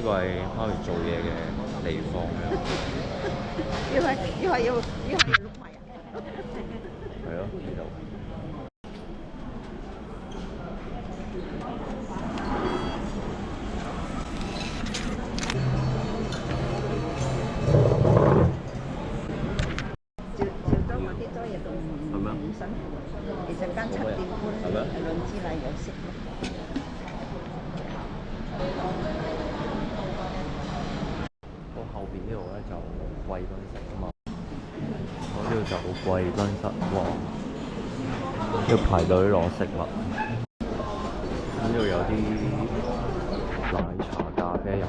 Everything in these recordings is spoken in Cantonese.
個係媽咪做嘢嘅地方。要碌埋啊！係咯，呢度。朝早嗰啲多嘢都唔辛苦，其實間7點半係論之禮有食咯。到後邊呢度咧就貴賓室啊嘛，我呢度就貴賓室，哇！要排隊攞食物，呢度有啲奶茶、咖啡飲。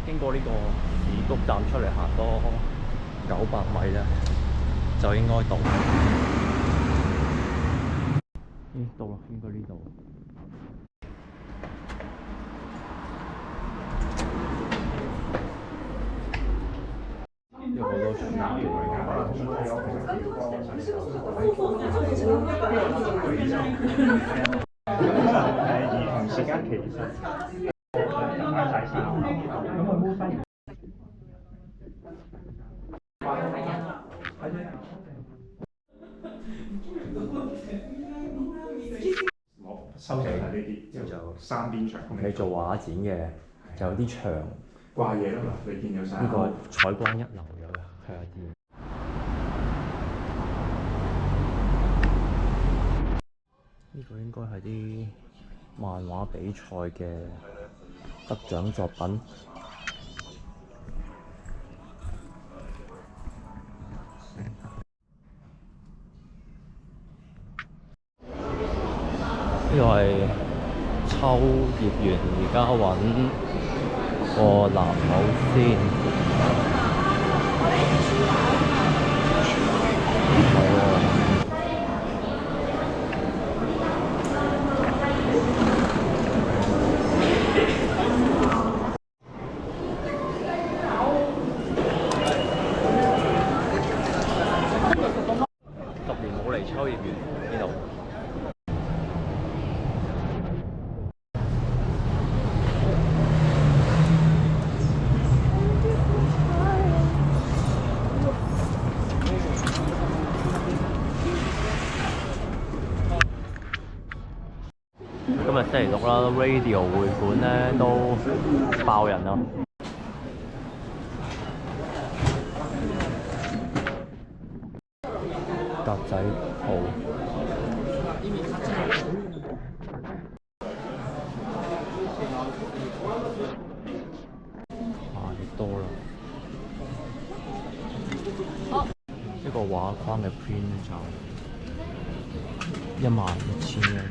經過呢個市谷站出嚟行多900米咧，就應該到。到啦，應該呢度。有好多書嘅。兒童時間其實翻晒先，咁我摸翻。我收成係呢啲，之後就3邊牆。你做畫展嘅，就有啲牆掛嘢啦嘛，你見有晒。呢個採光一流有嘅，係啊啲。呢個應該係啲漫畫比賽嘅得獎作品。呢個係秋葉原，而家揾個男友先。10年冇嚟秋葉原呢度。今日星期六啦 ，Radio 會館咧都爆人啦。格仔鋪，太多啦！一個畫框嘅 print 就15000蚊。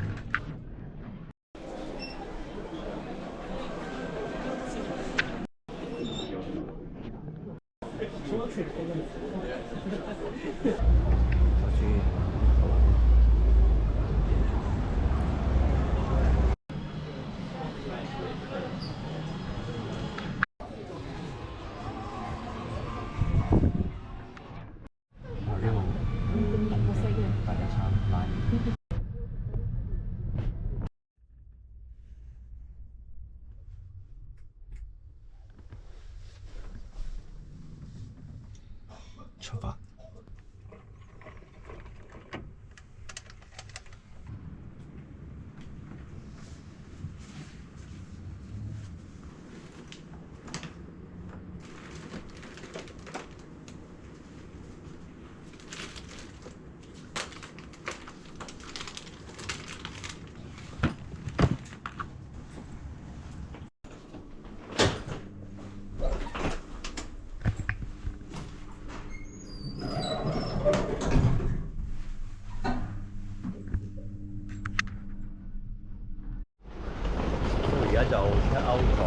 咗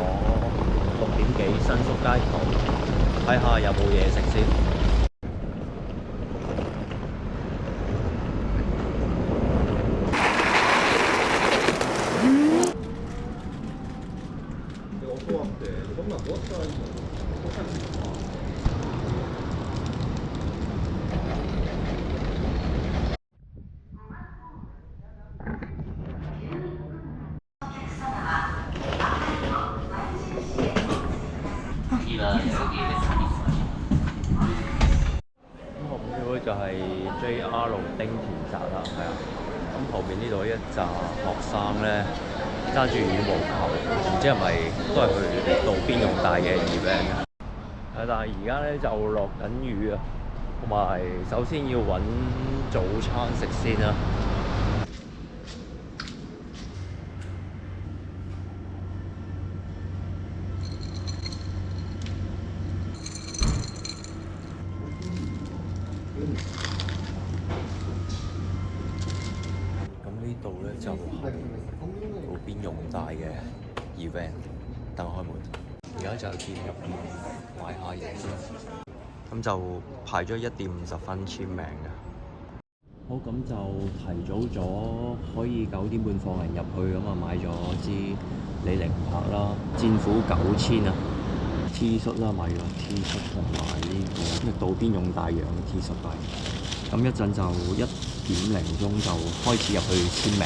6點幾新宿街頭，睇下有冇嘢食先。就係 JR 丁田站啦，係啊。咁後邊呢度一紮學生咧揸住羽毛球，唔知係咪都係去道邊用大嘅 event 啊？但係而家咧就落緊雨啊，同埋首先要揾早餐食先啦。呢度咧就係路邊用大嘅 event， 等開門。而家就去店入邊買下嘢先，咁就排咗1點50分簽名嘅。好，咁就提早咗，可以9點半放人入去，咁啊買咗支李寧牌啦，戰虎9000啊 T 恤啦，買咗 T 恤同埋呢個道邊用大洋嘅 T 恤牌。咁一陣就1點零鐘就開始入去簽名。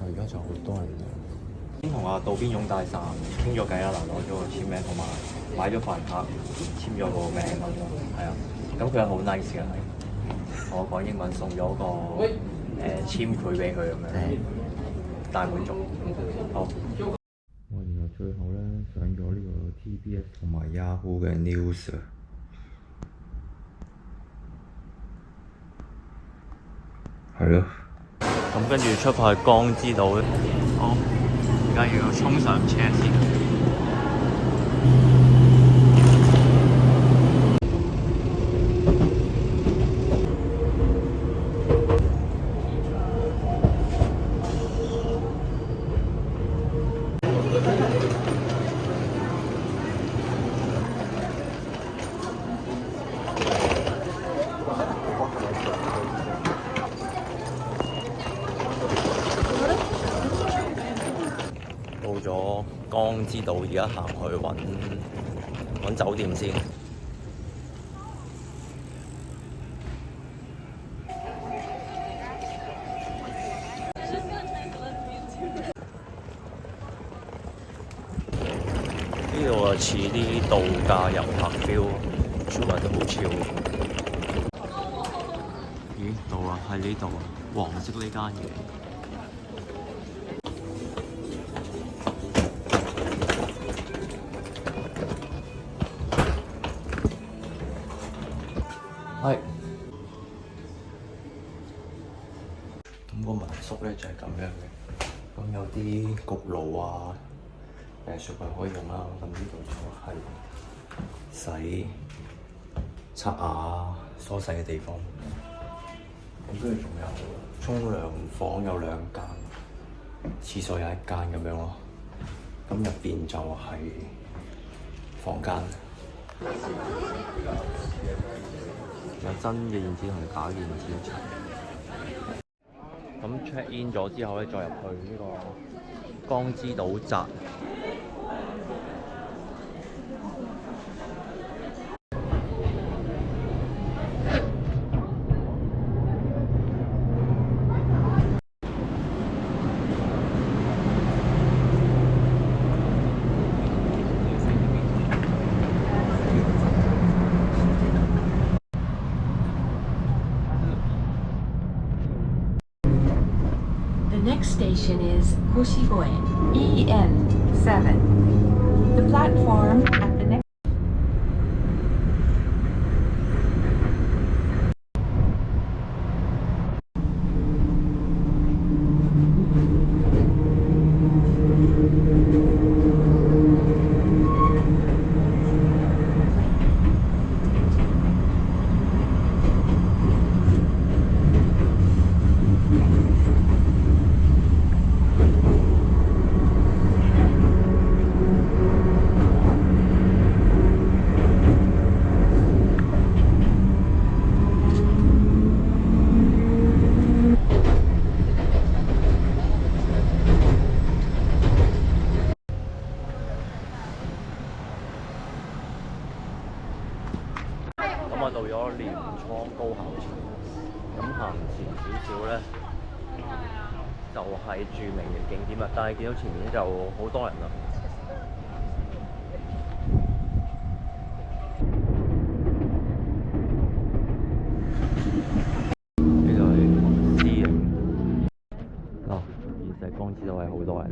而家就好多人先同阿道邊勇大神傾咗偈啦，攞咗個簽名同埋買咗飯卡，簽咗個名咁樣。係啊，咁佢係好 nice 嘅，同我講英文，送咗個簽佢俾佢咁樣，大滿足。好。我原來最後咧上咗呢個 TBS 同埋 Yahoo 嘅 news 啊。係咯，咁跟住出發去江之島咧。好，而家要衝上車先。到咗江之島，而家行去揾酒店先。呢度啊似啲度假遊客 feel， 出嚟都好超。咦，到啦，喺呢度啊，黃色呢間嘢。係，咁個民宿咧就係咁樣嘅，咁有啲焗爐啊，雪櫃可以用啦。咁呢度就係洗刷牙、梳洗嘅地方。咁跟住仲有沖涼房有2間，廁所有1間咁樣咯。咁入邊就係房間。有真嘅燕子同假嘅燕子一齊。咁 check in 咗之後咧，再入去呢個江之島宅。The next station is Hoshigoe, EN7. The platform at the next 行前少少咧，就係著名嘅景點啦。但係見到前面就好多人啦。呢度係私營嗱，現實光知道係好多人。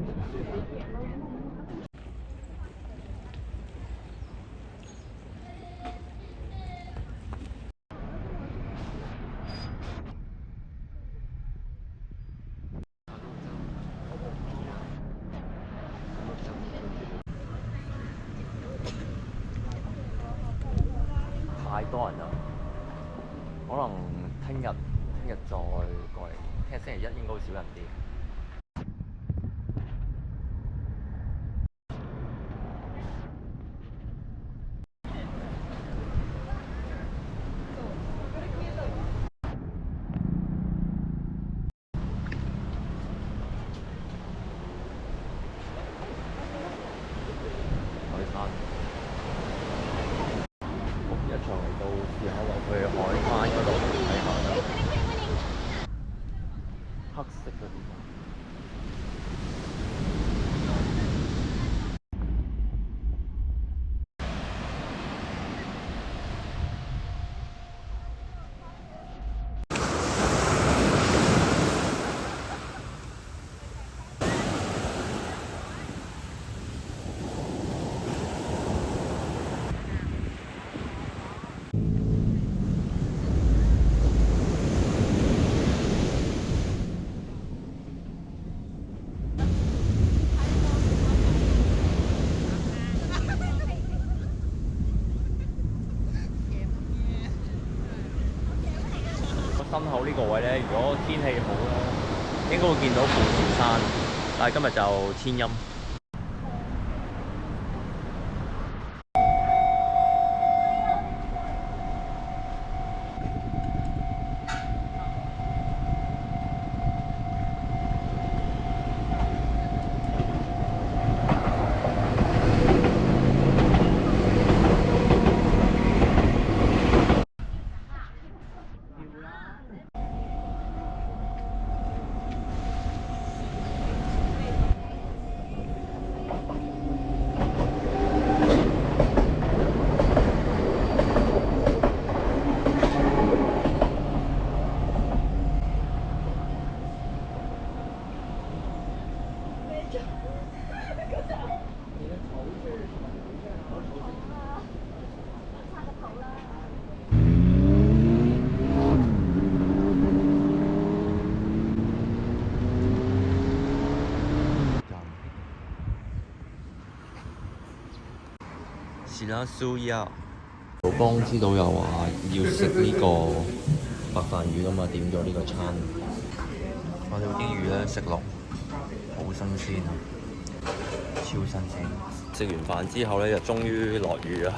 太多人啦，可能聽日再過嚟，聽日星期一應該會少人啲。海灘，我一場嚟到試下落去海灘嗰度睇下啦，黑色嗰啲。心口呢個位咧，如果天氣好咧，應該會見到富士山，但係今日就天陰。是啦，蘇亞。老邦知道又話要食呢個白飯魚㗎嘛，點咗呢個餐。我哋啲魚咧食落好新鮮啊，超新鮮。食完飯之後咧，就終於落雨啦。